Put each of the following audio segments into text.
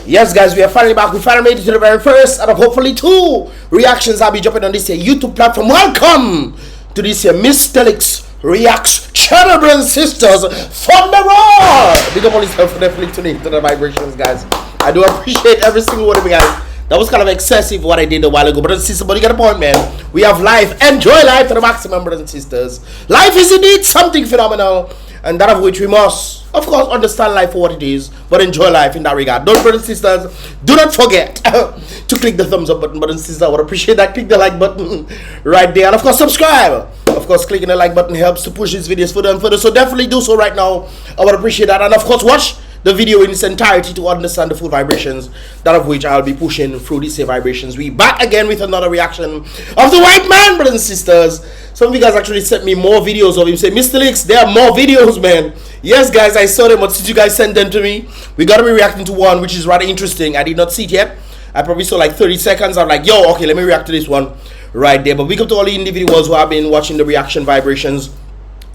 Yes, guys, we are finally back. We finally made it to the very first out of hopefully 2 reactions I'll be dropping on this here YouTube platform. Welcome to this here Mystelics Reacts channel, brothers and sisters, from the raw. Big up all yourself for definitely tuning into the vibrations, guys. I do appreciate every single one of you guys. That was kind of excessive what I did a while ago, brothers and sisters, but you get the point, man. We have life. Enjoy life to the maximum, brothers and sisters. Life is indeed something phenomenal, and that of which we must, of course, understand life for what it is, but enjoy life in that regard. Don't, brothers and sisters, do not forget to click the thumbs up button, brothers and sisters. I would appreciate that. Click the like button right there, and of course, subscribe. Of course, clicking the like button helps to push these videos further and further, so definitely do so right now. I would appreciate that, and of course, watch the video in its entirety to understand the full vibrations, that of which I'll be pushing through these vibrations. We back again with another reaction of the white man, brothers and sisters. Some of you guys actually sent me more videos of him. Say, Mystelics, there are more videos, man. Yes, guys, I saw them, but since you guys sent them to me, we gotta be reacting to one which is rather interesting. I did not see it yet. I probably saw like 30 seconds. I'm like, yo, okay, let me react to this one right there. But we go to all the individuals who have been watching the reaction vibrations,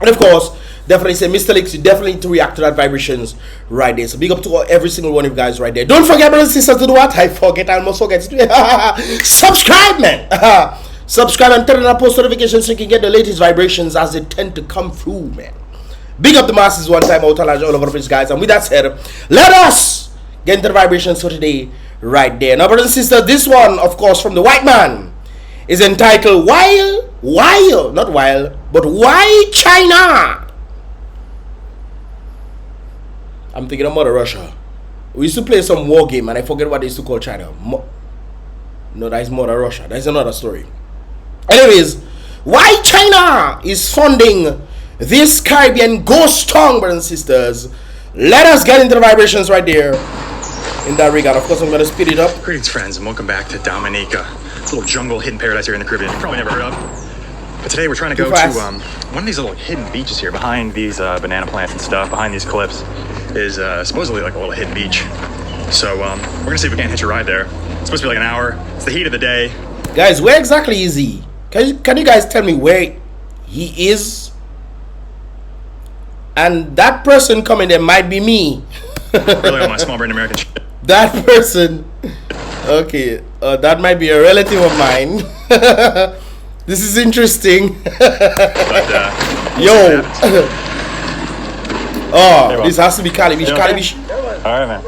and of course, definitely say, Mystelics, you definitely need to react to that vibrations right there. So big up to every single one of you guys right there. Don't forget, brothers and sisters, to do what? I almost forget. Subscribe, man. Subscribe and turn on that post notifications so you can get the latest vibrations as they tend to come through, man. Big up the masses one time out all over the place, guys. And with that said, let us get into the vibrations for today right there. Now, brothers and sisters, this one, of course, from the white man is entitled Why China? I'm thinking of Mother Russia. We used to play some war game and I forget what they used to call China. No, that is Mother Russia. That is another story. Anyways, why China is funding this Caribbean ghost town, brothers and sisters? Let us get into the vibrations right there in that regard. Of course, I'm going to speed it up. Greetings, friends, and welcome back to Dominica. It's a little jungle hidden paradise here in the Caribbean you probably never heard of. But today we're trying to go to one of these little hidden beaches here behind these banana plants and stuff, behind these cliffs. Is supposedly like a little hidden beach. So we're gonna see if we can't hitch a ride there. It's supposed to be like an hour. It's the heat of the day. Guys, where exactly is he? Can you guys tell me where he is? And that person coming there might be me. Really on my small brain American shit. That person, okay, that might be a relative of mine. This is interesting. But, yo. Oh, this has to be Calibishie. Calibishie. Alright, man.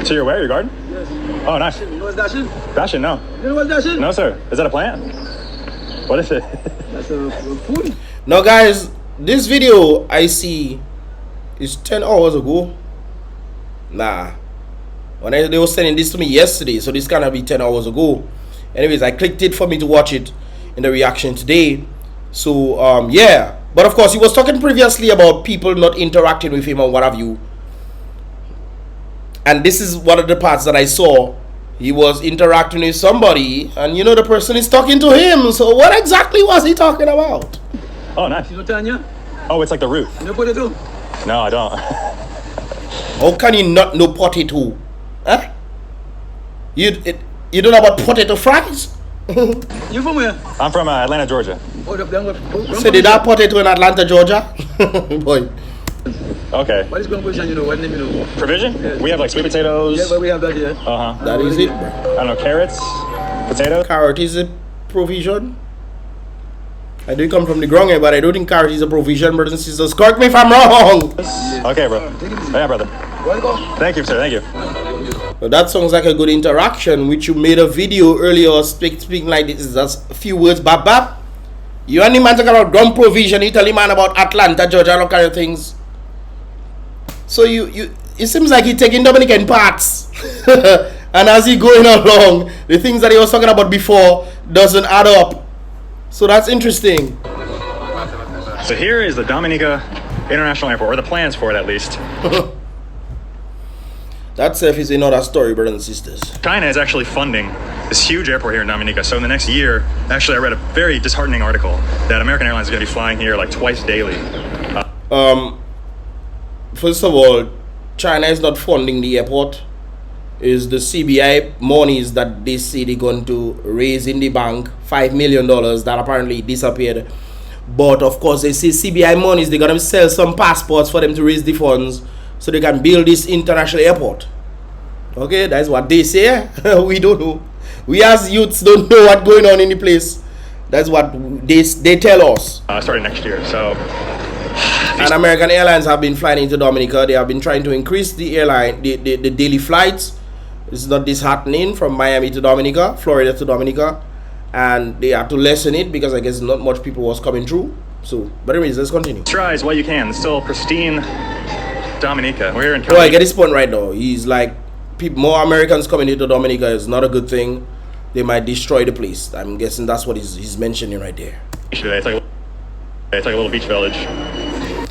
So you're where? Your garden? Yes. Oh, nice. You know what's dashing? Dashing? No. You know what's dashing? No, sir. Is that a plant? What is it? That's a food. Now, guys, this video I see is 10 hours ago. Nah. When they were sending this to me yesterday, so this cannot be 10 hours ago. Anyways, I clicked it for me to watch it in the reaction today. So, yeah. But of course, he was talking previously about people not interacting with him or what have you. And this is one of the parts that I saw. He was interacting with somebody, and you know the person is talking to him. So what exactly was he talking about? Oh, nice. You know Tanya? Oh, it's like the roof. You know potato? No, I don't. How can you not know potato? Huh? You don't know about potato fries? You from where? I'm from Atlanta, Georgia. So did that potato in Atlanta, Georgia? Boy. Okay. What is provision, you know? What name you know? Provision? Yes. We have like sweet potatoes. Yeah, but we have that here. Uh-huh. That is it. I don't know, carrots, potatoes. Carrot is a provision. I do come from the ground here, but I don't think carrot is a provision, brothers and sisters. Correct me if I'm wrong. Okay, bro. Yeah, brother. Thank you, sir. Thank you. Well, that sounds like a good interaction, which you made a video earlier speaking like this. That's a few words, bap. You and the man talking about ground provision, you tell the man about Atlanta, Georgia, all kind of things. So it seems like he's taking Dominican parts. And as he going along, the things that he was talking about before doesn't add up. So that's interesting. So here is the Dominica International Airport, or the plans for it at least. That self is another story, brothers and sisters. China is actually funding this huge airport here in Dominica. So in the next year, actually I read a very disheartening article that American Airlines is going to be flying here like twice daily. First of all, China is not funding the airport. It's the CBI monies that they say they're going to raise in the bank, $5 million that apparently disappeared. But of course, they say CBI monies, they're going to sell some passports for them to raise the funds so they can build this international airport. Okay, that's what they say. We don't know. We as youths don't know what's going on in the place. That's what they tell us. Starting next year, so. And American Airlines have been flying into Dominica. They have been trying to increase the daily flights. It's not disheartening from Miami to Dominica, Florida to Dominica, and they have to lessen it because I guess not much people was coming through. So, but anyways, let's continue. Try as well you can. It's still pristine Dominica. We're here in Calibishie. Oh, I get his point right now. He's like, more Americans coming into Dominica is not a good thing. They might destroy the place. I'm guessing that's what he's mentioning right there. It's like a little beach village.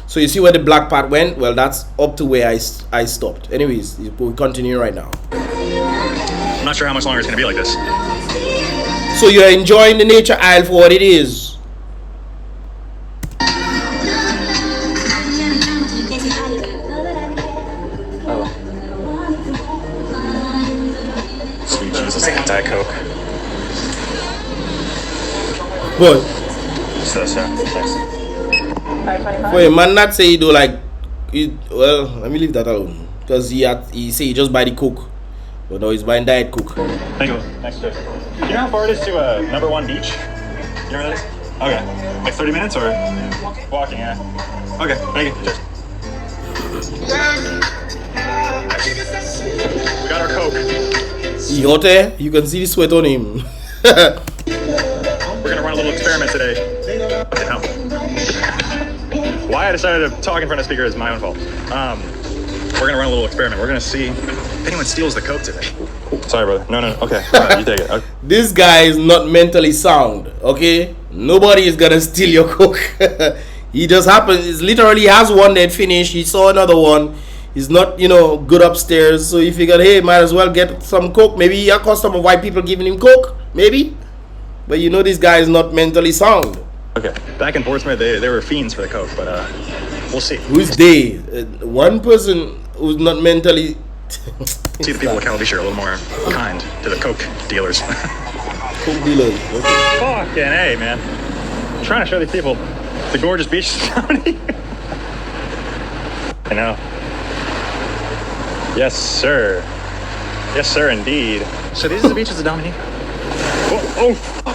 So you see where the black part went? Well, that's up to where I stopped. Anyways, we continue right now. I'm not sure how much longer it's going to be like this. So you're enjoying the nature isle for what it is. Sweet Jesus, Diet Coke. But So, thanks. for a man not say he do like it, well, let me leave that alone. Because he say he just buy the Coke. But now he's buying Diet Coke. Thank you. Thanks, Jeff. Do you know how far it is to #1 beach? You know where that is? Okay. Like 30 minutes or? Walking, yeah. Okay, thank you. Cheers. We got our Coke. He hot there? You can see the sweat on him. We're gonna run a little experiment today. What the hell? Why I decided to talk in front of speaker is my own fault. We're gonna run a little experiment. We're gonna see if anyone steals the Coke today. Sorry, brother. No. Okay. You take it. Okay. This guy is not mentally sound. Okay, nobody is gonna steal your Coke. He just happens. He literally has one that finished. He saw another one. He's not, good upstairs. So he figured, hey, might as well get some Coke. Maybe a customer of white people giving him Coke. Maybe. But this guy is not mentally sound. Okay. Back in Portsmouth, they were fiends for the Coke, but we'll see. Who's they? One person who's not mentally. See, the people of Calibishie are a little more kind to the Coke dealers. Coke dealers. Okay. Fucking A, man. I'm trying to show these people the gorgeous beach Dominica. I know. Yes, sir. Yes, sir, indeed. So these are the beaches of Dominica. Oh, fuck.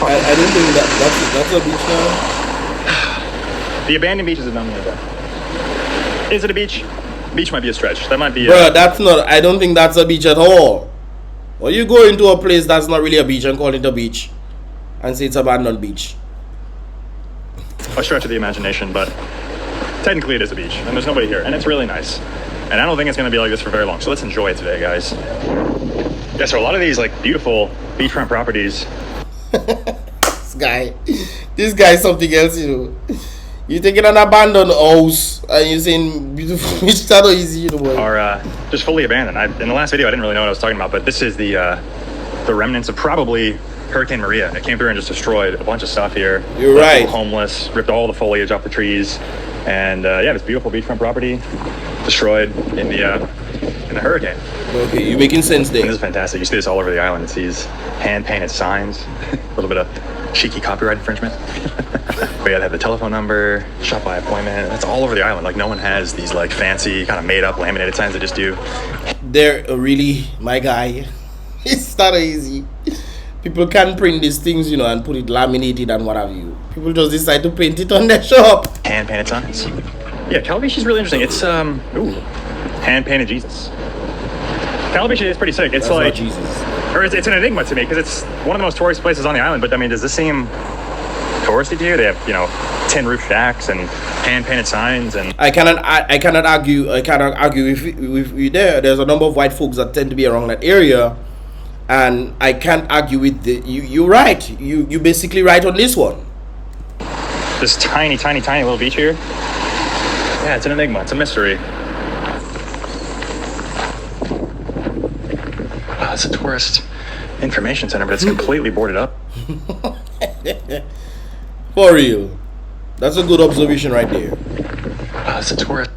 I don't think that's a beach now. The abandoned beaches of Dominica. Is it a beach? Beach might be a stretch. That might be. Bro, that's not. I don't think that's a beach at all. Or you go into a place that's not really a beach and call it a beach, and say it's abandoned beach. A stretch of the imagination, but technically it is a beach, and there's nobody here, and it's really nice. And I don't think it's going to be like this for very long. So let's enjoy it today, guys. Yeah. So a lot of these beautiful beachfront properties. This guy is something else, You're taking an abandoned house and you're saying beautiful beach. That easy, Are just fully abandoned. In the last video, I didn't really know what I was talking about, but this is the remnants of probably Hurricane Maria. It came through and just destroyed a bunch of stuff here. You're right. People homeless, ripped all the foliage off the trees, and this beautiful beachfront property destroyed in the hurricane. Okay, you're making sense there. And this is fantastic. You see this all over the island. It's these hand-painted signs. A little bit of cheeky copyright infringement. We gotta have the telephone number, shop by appointment. That's all over the island. No one has these fancy kind of made-up laminated signs. They just do. They're really, my guy. It's not easy. People can print these things, and put it laminated and what have you. People just decide to paint it on their shop. Hand-painted signs. Yeah, Calibishie is really interesting. It's hand-painted Jesus. Calibishie is pretty sick. It's That's not Jesus. Or it's an enigma to me because it's one of the most tourist places on the island. But I mean, does this seem touristy to you? They have tin roof shacks and hand painted signs and. I cannot argue with you there. There's a number of white folks that tend to be around that area, and I can't argue with you're right. You basically right on this one. This tiny little beach here. Yeah, it's an enigma. It's a mystery. It's a tourist information center, but it's completely boarded up. For real. That's a good observation right there. It's a tourist.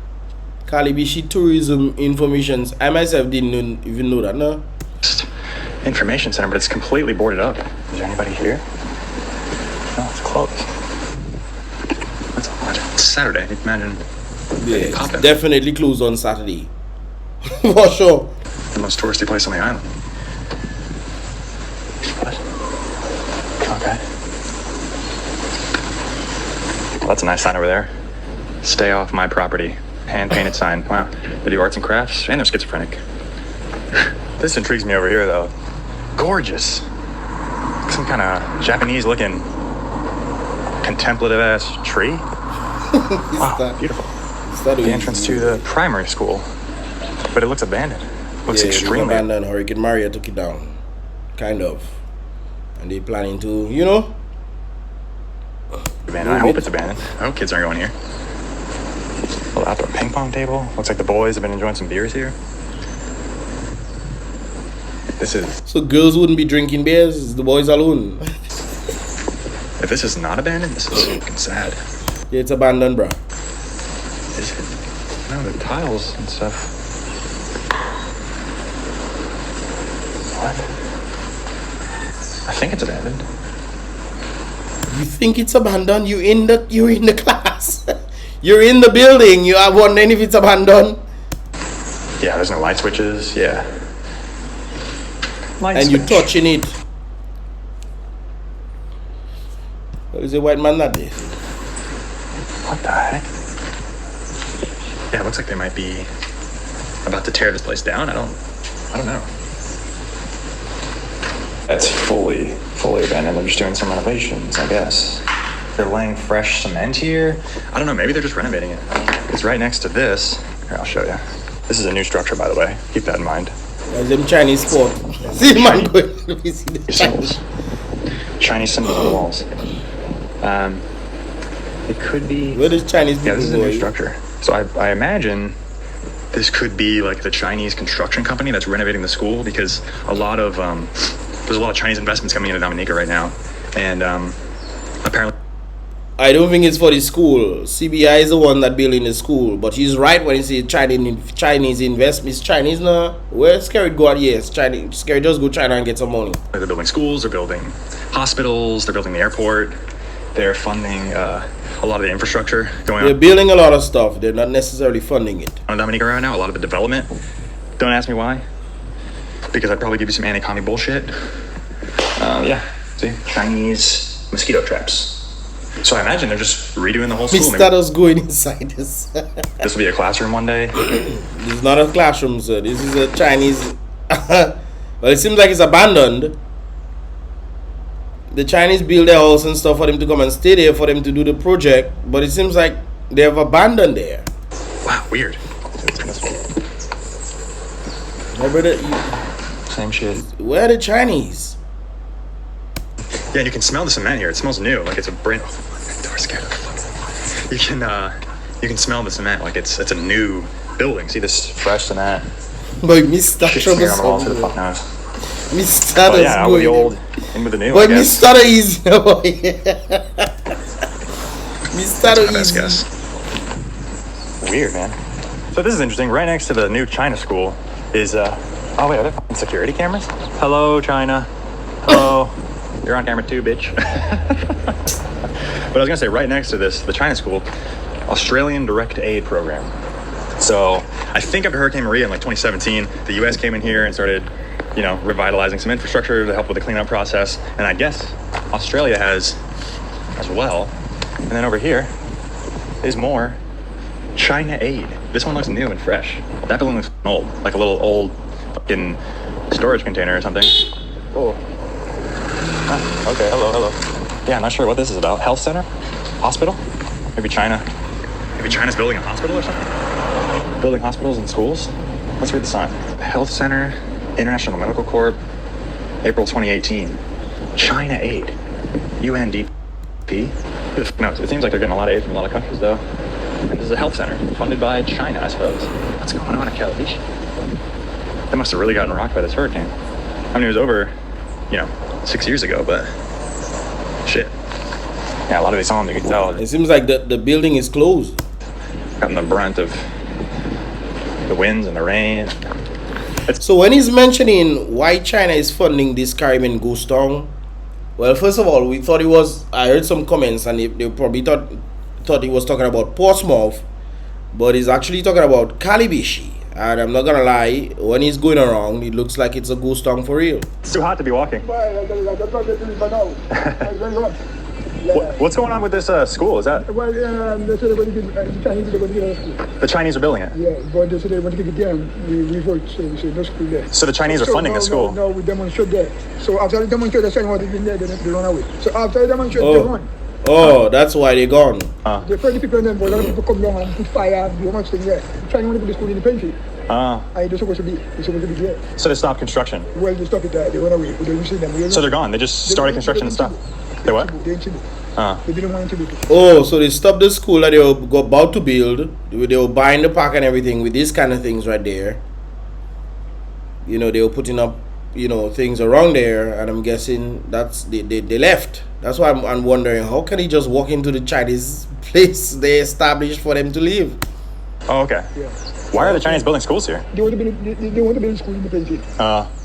Calibishie Tourism Informations. I myself didn't even know that, no? Information center, but it's completely boarded up. Is there anybody here? No, it's closed. That's odd. It's Saturday. Imagine. Yeah, it's definitely closed on Saturday. For sure. the most touristy place on the island. What? Okay. Well, that's a nice sign over there. Stay off my property. Hand-painted sign. Wow. They do arts and crafts, and they're schizophrenic. This intrigues me over here, though. Gorgeous. Some kind of Japanese-looking contemplative-ass tree. Wow, beautiful. The entrance to the primary school, but it looks abandoned. Looks extremely abandoned. Hurricane Maria took it down, kind of, and they're planning to, you know. Abandoned. I hope it's abandoned. I hope kids aren't going here. A little outdoor ping pong table. Looks like the boys have been enjoying some beers here. This is. So girls wouldn't be drinking beers. The boys alone. If this is not abandoned, this is fucking sad. Yeah, it's abandoned, bro. Is it? No, the tiles and stuff. What? I think it's abandoned. You think it's abandoned? You're in the class. You're in the building. You are wondering if it's abandoned. Yeah, there's no light switches. Yeah. Light and switch. You're touching it. What is a white man that is? What the heck? Yeah, it looks like they might be about to tear this place down. I don't know. That's fully abandoned. They're just doing some renovations, I guess. They're laying fresh cement here. I don't know, maybe they're just renovating it. It's right next to this. Here, I'll show you. This is a new structure, by the way. Keep that in mind. There's them Chinese sport. See man going to see the symbols. Chinese symbols on the walls. It could be. Where does Chinese people Yeah, this is a go? new structure. So I imagine this could be like the Chinese construction company that's renovating the school, because a lot of there's a lot of Chinese investments coming into Dominica right now, and apparently. I don't think it's for the school. CBI is the one that building the school, but he's right when he says Chinese investments. Chinese now. Where Scary go out? Yes, Chinese. Scary just go China and get some money. They're building schools. They're building hospitals. They're building the airport. They're funding a lot of the infrastructure going on. They're building a lot of stuff. They're not necessarily funding it. On Dominica right now, a lot of the development. Don't ask me why, because I'd probably give you some anti-commie bullshit. Yeah, see, Chinese mosquito traps. So I imagine they're just redoing the whole school. Mystelics going inside this. This will be a classroom one day. This is not a classroom, sir. This is a Chinese. Well, it seems like it's abandoned. The Chinese build their house and stuff for them to come and stay there for them to do the project, but it seems like they have abandoned there. Wow, weird. Same shit. Where are the Chinese? Yeah, you can smell the cement here. It smells new, like it's a brand. Oh, that door's scared the fuck. You can smell the cement like it's a new building. See this fresh cement? But Mr. Trouble on the wall, who the fuck knows? Mr. Yeah, out with the old, in with the new. But Mr. Easy. Mr. Best guess. Weird, man. So this is interesting. Right next to the new China school is oh wait, are there fucking security cameras? Hello, China. Hello. You're on camera too, bitch. But I was gonna say, right next to this, the China school, Australian Direct Aid Program. So I think after Hurricane Maria in like 2017, the U.S. came in here and started, revitalizing some infrastructure to help with the cleanup process. And I guess Australia has as well. And then over here is more China Aid. This one looks new and fresh. That building looks old, like a little old fucking storage container or something. Oh. Ah, okay, hello. Yeah, I'm not sure what this is about. Health center? Hospital? Maybe China's building a hospital or something? Building hospitals and schools? Let's read the sign. Health Center, International Medical Corp, April 2018. China Aid. UNDP? No, it seems like they're getting a lot of aid from a lot of countries, though. And this is a health center, funded by China, I suppose. What's going on at Calibishie? They must have really gotten rocked by this hurricane. I mean, it was over, 6 years ago, but shit. Yeah, a lot of these homes, you can tell. It seems like the building is closed. Gotten the brunt of the winds and the rain. So when he's mentioning why China is funding this Caribbean ghost town, well, first of all, we thought I heard some comments and they probably thought he was talking about Portsmouth, but he's actually talking about Calibishie. And I'm not gonna lie, when he's going around, it looks like it's a ghost town for real. It's too hot to be walking. What's going on with this school? Is that? Well, The Chinese are building it? Yeah, but they said they want to give it down. We vote, so we say no school there. So the Chinese are funding the school? No, we demonstrate there. So after the demonstrate, they're saying what they've been there, they run away. So after the demonstrate, they run. Oh, that's why they're gone. They afraid the people in them, but a lot of people come down and put fire and do much thing there. Trying to put the school in the country. They're supposed to be there. So they stopped construction? Well, they stopped it there. They run away. We don't see them. So they're gone? They just started construction and stopped? They what? They didn't want to do it. Oh, so they stopped the school that they were about to build. They were buying the park and everything with these kind of things right there. You know, they were putting up, you know, things around there, and I'm guessing that's they left. That's why I'm wondering, how can he just walk into the Chinese place they established for them to live? Oh, okay. Yeah. Why are the Chinese building schools here? They want to build a school in the country.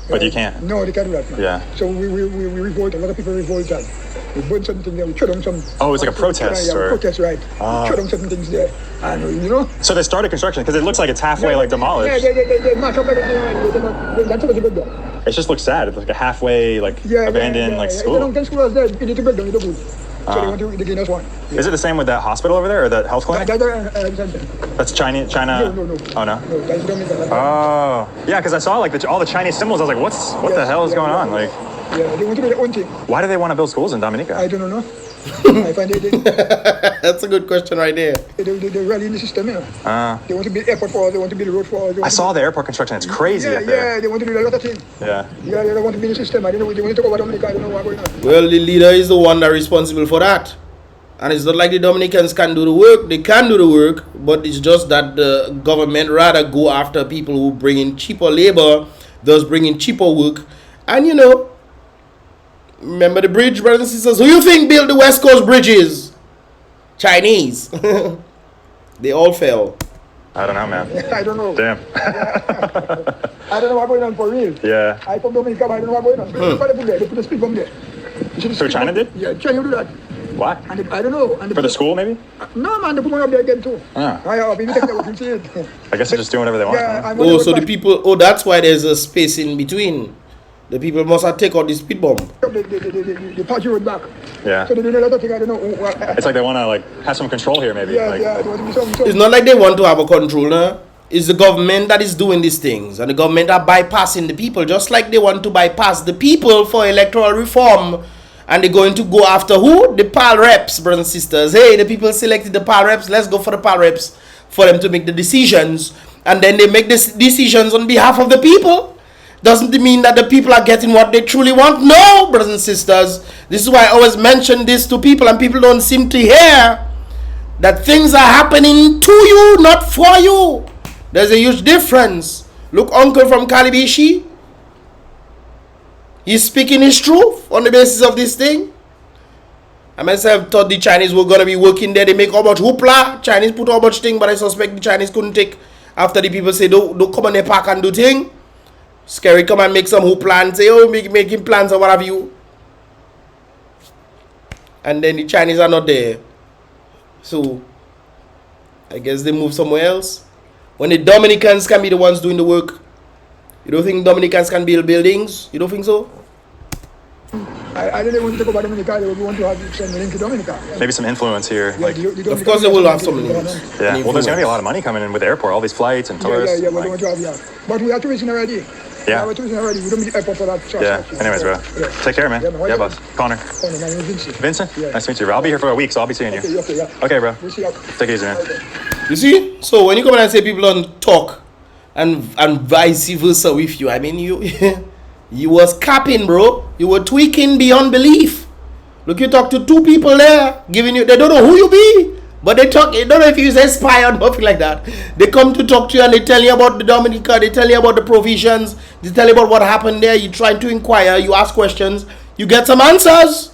But you can't. No, they can't do that. No. Yeah. So we revolt. A lot of people revolt. We burn something there. We shut down some. Oh, it's like a protest. Yeah, protest, right? Shut down certain things there. And you know. So they started construction because it looks like it's halfway like demolished. Yeah, they mash up everything. That's what they build there. It just looks sad. It's like a halfway abandoned school. They don't school us there. You need to build them. You don't good. So they want to gain us one. Yeah. Is it the same with that hospital over there or that health clinic? That's China. No. Oh no. No, that's Dominica. Oh yeah, because I saw like all the Chinese symbols. I was like, what the hell is going on? Like. Yeah, they want to do their own thing. Why do they want to build schools in Dominica? I don't know. I find That's a good question right there. They're really in the system, you know. They want to build airport for us, they want to build road for us. I saw the airport construction, it's crazy up there. Yeah, they want to do a lot of things. Yeah, they want to build a system. I don't know, they want to talk about Dominica, I don't know what's going on. Well, the leader is the one that's responsible for that. And it's not like the Dominicans can do the work. They can do the work, but it's just that the government rather go after people who bring in cheaper labor, thus bring in cheaper work. And you know, remember the bridge, brothers and sisters? Who you think built the West Coast bridges? Chinese. They all fell. I don't know, man. I don't know. Damn. I don't know what's going on for real. Yeah. I from Dominica, I don't know what's going on. They put a speed bump there. So China did? Yeah, China do that. Why? And I don't know. And for the school, maybe? No, man, they put one up there again too. I guess they're just doing whatever they want. Yeah, oh, so the people, that's why there's a space in between. The people must have taken out the speed bump. They patch road back. Yeah. So they do a lot of things, I don't know. It's like they want to have some control here, maybe. Yeah, they want to be some. It's not like they want to have a control, no? It's the government that is doing these things. And the government are bypassing the people, just like they want to bypass the people for electoral reform. And they're going to go after who? The PAL reps, brothers and sisters. Hey, the people selected the PAL reps. Let's go for the PAL reps for them to make the decisions. And then they make the decisions on behalf of the people. Doesn't mean that the people are getting what they truly want. No, brothers and sisters. This is why I always mention this to people, and people don't seem to hear that things are happening to you, not for you. There's a huge difference. Look, uncle from Calibishie. He's speaking his truth on the basis of this thing. I myself thought the Chinese were going to be working there. They make how much hoopla. Chinese put how much thing, but I suspect the Chinese couldn't take after the people say, don't come on the park and do thing. Scary come and make some hoopla and say, oh, making plans or what have you. And then the Chinese are not there. So, I guess they move somewhere else. When the Dominicans can be the ones doing the work. You don't think Dominicans can build buildings? You don't think so? I didn't want to talk about Dominica. We want to have some link to Dominica. Maybe some influence here. Yeah, like, of course they will have some links. Yeah, well, there's going to be a lot of money coming in with the airport, all these flights and tourists. Yeah, we want to have, But we are tourism already. Yeah. We're tourism already. We don't need the airport for that. Yeah, anyways, bro. Yeah. Take care, man. Yeah, boss. Connor. My name is Vincent. Vincent? Yeah. Nice to meet you, bro. I'll be here for a week, so I'll be seeing you. Okay, yeah. Okay, bro. We'll see you. Take it easy, man. Okay. You see? So when you come in and say people don't talk and vice versa with you, I mean, you was capping, bro. You were tweaking beyond belief. Look, you talk to two people there, giving you, they don't know who you be, but they talk, they don't know if you say spy or nothing like that. They come to talk to you and they tell you about the Dominica, they tell you about the provisions, they tell you about what happened there, you try to inquire, you ask questions, you get some answers.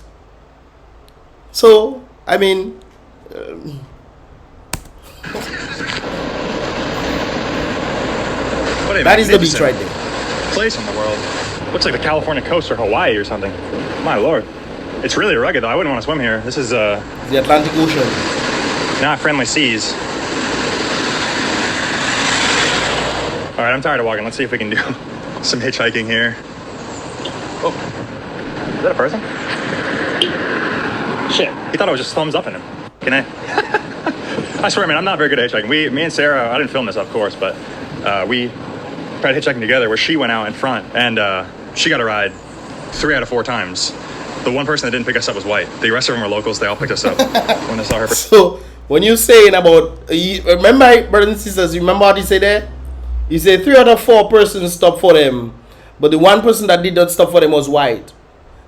So, I mean, that is the beach right there. Place in the world. Looks like the California coast or Hawaii or something. My lord. It's really rugged though. I wouldn't want to swim here. This is the Atlantic Ocean. Not friendly seas. right, I'm tired of walking. Let's see if we can do some hitchhiking here. Oh, is that a person? Shit, he thought I was just thumbs up in him. Can I? I swear, man, I'm not very good at hitchhiking. Me and Sarah, I didn't film this, of course, but we tried hitchhiking together where she went out in front and she got a ride 3 out of 4 times. The one person that didn't pick us up was white. The rest of them were locals. They all picked us up when they saw her. So when you're saying about, remember, brothers and sisters, you remember what you said there? You say 3 out of 4 persons stopped for them, but the one person that did not stop for them was white.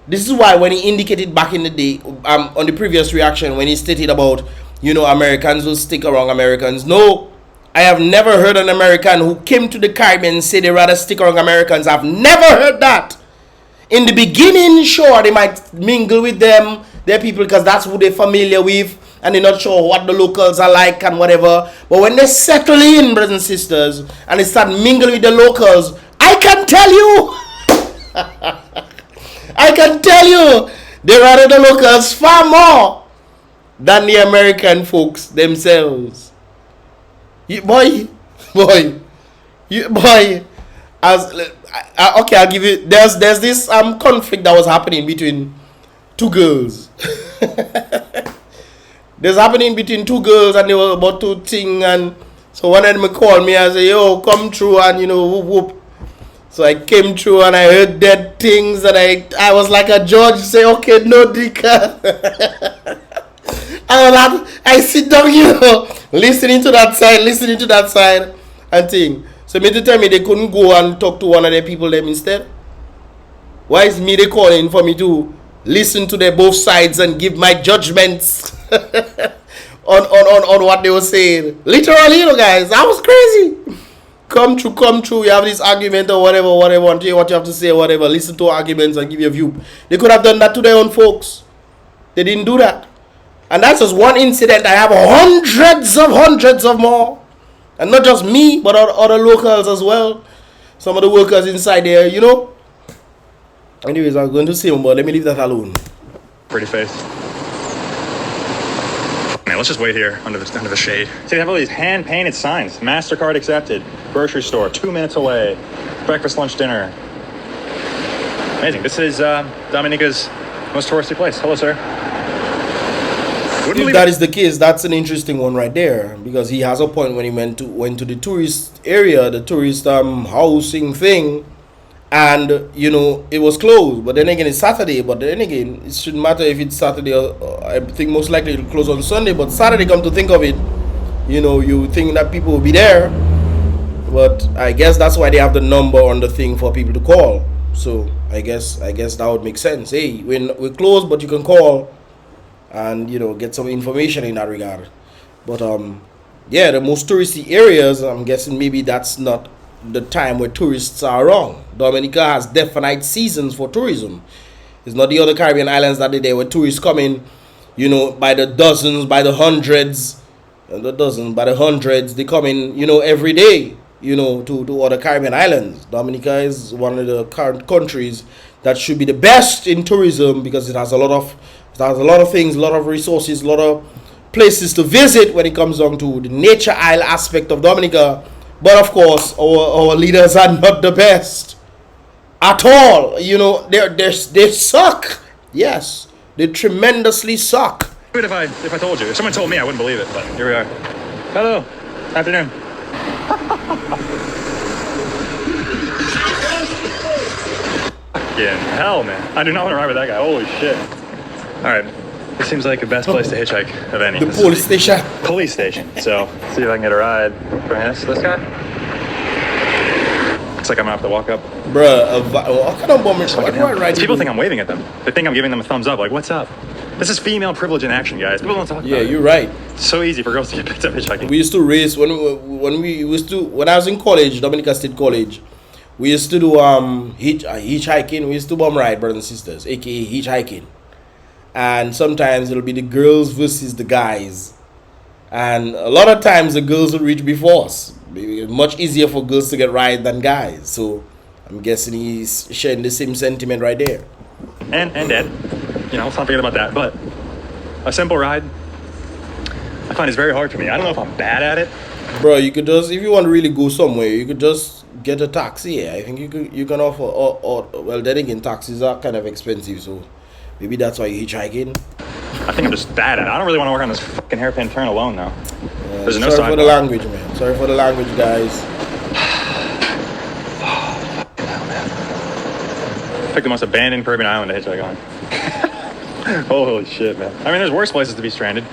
This is why when he indicated back in the day, on the previous reaction, when he stated about, you know, Americans will stick around Americans. No, I have never heard an American who came to the Caribbean say they rather stick around Americans. I've never heard that. In the beginning, sure, they might mingle with them, their people, because that's who they're familiar with, and they're not sure what the locals are like and whatever. But when they settle in, brothers and sisters, and they start mingling with the locals, I can tell you, I can tell you, they rather the locals far more than the American folks themselves. Boy, okay, I'll give you. There's this conflict that was happening between 2 girls. There's happening between 2 girls, and they were about to ting, and so one of them called me and say, "Yo, come through," and you know, whoop whoop. So I came through and I heard dead things, and I was like a judge, say, "Okay, no dicker." I sit down, you know, listening to that side, and thing. So me to tell me they couldn't go and talk to one of their people them instead. Why is me they calling for me to listen to their both sides and give my judgments on what they were saying? Literally, you know, guys, that was crazy. Come true. You have this argument or whatever. Want to hear what you have to say or whatever. Listen to arguments and give your view. They could have done that to their own folks. They didn't do that. And that's just one incident. I have hundreds of more. And not just me, but other locals as well. Some of the workers inside there, you know. Anyways, I'm going to see them, but let me leave that alone. Pretty face. Man, let's just wait here under the shade. See, they have all these hand-painted signs. MasterCard accepted. Grocery store, 2 minutes away. Breakfast, lunch, dinner. Amazing. This is Dominica's most touristy place. Hello, sir. If that is the case, that's an interesting one right there, because he has a point when he went to the tourist area, the tourist housing thing, and you know it was closed. But then again, it's Saturday. But then again, it shouldn't matter if it's Saturday or I think most likely it'll close on Sunday. But Saturday, come to think of it, you know, you think that people will be there, but I guess that's why they have the number on the thing for people to call. So I guess that would make sense. Hey, we're closed, but you can call and you know get some information in that regard. But yeah, the most touristy areas, I'm guessing maybe that's not the time where tourists are around. Dominica has definite seasons for tourism. It's not the other Caribbean islands that are there where tourists come in, you know, by the dozens, by the hundreds, they come in, you know, every day, you know, to other Caribbean islands. Dominica is one of the countries that should be the best in tourism because it has a lot of things, a lot of resources, a lot of places to visit when it comes down to the nature isle aspect of Dominica. But of course, our leaders are not the best at all. You know, they suck. Yes, they tremendously suck. If I told you, if someone told me, I wouldn't believe it. But here we are. Hello, afternoon. Fucking hell, man! I do not want to ride with that guy. Holy shit! All right, this seems like the best place to hitchhike of any. The police station. Police station. So, see if I can get a ride from this guy. Looks like I'm gonna have to walk up. Bruh, what kind of bummer? People think I'm waving at them. They think I'm giving them a thumbs up. Like, what's up? This is female privilege in action, guys. People don't talk about it. Yeah, you're right. It's so easy for girls to get picked up hitchhiking. We used to race when I was in college, Dominica State College. We used to do hitchhiking. We used to bum ride, brothers and sisters, aka hitchhiking. And sometimes it'll be the girls versus the guys. And a lot of times the girls will reach before us. It's much easier for girls to get ride than guys. So I'm guessing he's sharing the same sentiment right there. And Ed, you know, let's not forget about that. But a simple ride, I find is very hard for me. I don't know if I'm bad at it. Bro, you could just, if you want to really go somewhere, you could just get a taxi. Yeah, I think you can offer. Or well, then again, taxis are kind of expensive, so maybe that's why you're hitchhiking. I think I'm just bad at it. I don't really want to work on this fucking hairpin turn alone, though. There's no sorry for the language, man. Sorry for the language, guys. Picked the most abandoned Caribbean island to hitchhike on. Holy shit, man. I mean, there's worse places to be stranded.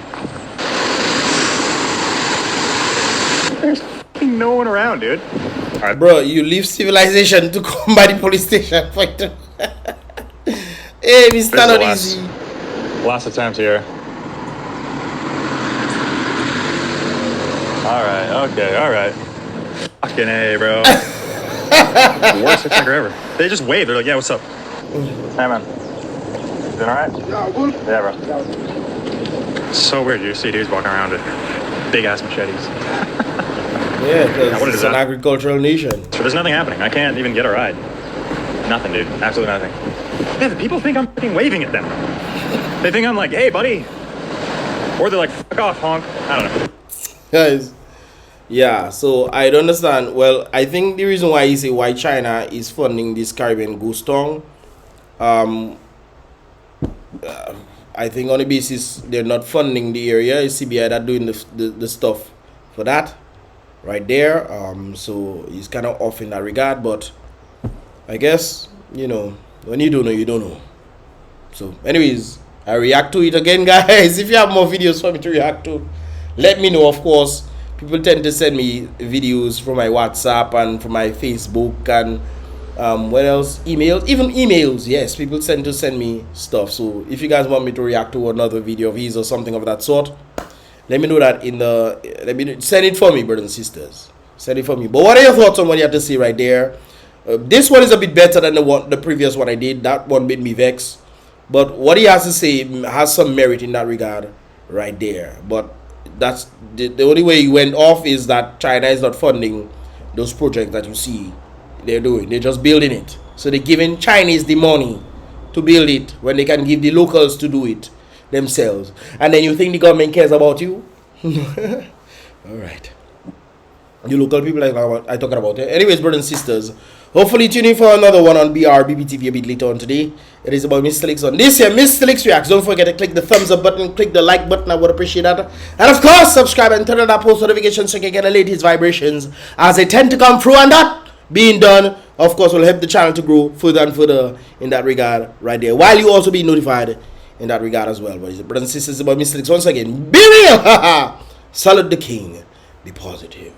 There's fucking no one around, dude. All right. Bro, you leave civilization to come by the police station. Hey, Mr. Not easy. Last attempt here. Alright, okay, alright. Fucking A, bro. Worst hitchhiker ever. They just wave. They're like, yeah, what's up? Hey, man. Doing alright? Yeah, good. Yeah, bro. It's so weird. You see dudes walking around with big-ass machetes. Yeah, because it's an agricultural nation. So there's nothing happening. I can't even get a ride. Nothing, dude. Absolutely nothing. Yeah, the people think I'm fucking waving at them. They think I'm like, hey, buddy. Or they're like, fuck off, honk. I don't know. Guys, yeah, so I don't understand. Well, I think the reason why you say why China is funding this Caribbean ghost town, I think on the basis they're not funding the area. It's CBI that doing the stuff for that right there. So he's kind of off in that regard, but I guess, you know, when you don't know, you don't know. So anyways, I react to it again, guys. If you have more videos for me to react to, let me know. Of course, people tend to send me videos from my WhatsApp and from my Facebook and what else? Emails, even emails. Yes, people tend to send me stuff. So if you guys want me to react to another video of his or something of that sort, let me know that in the. Send it for me, brothers and sisters. Send it for me. But what are your thoughts on what you have to say right there? This one is a bit better than the previous one I did. That one made me vex. But what he has to say has some merit in that regard right there. But that's the only way he went off is that China is not funding those projects that you see they're doing. They're just building it. So they're giving Chinese the money to build it when they can give the locals to do it themselves. And then you think the government cares about you? All right. You local people I talking about it. Anyways, brothers and sisters, hopefully tune in for another one on BrBpTV a bit later on today. It is about Mystelics on this here Mystelics Reacts. Don't forget to click the thumbs up button, click the like button. I would appreciate that. And of course, subscribe and turn on that post notifications so you can get the latest vibrations as they tend to come through. And that being done, of course, will help the channel to grow further and further in that regard right there. While you also be notified in that regard as well. But brothers and sisters, about Mystelics once again, be real. Salute the king. Be positive.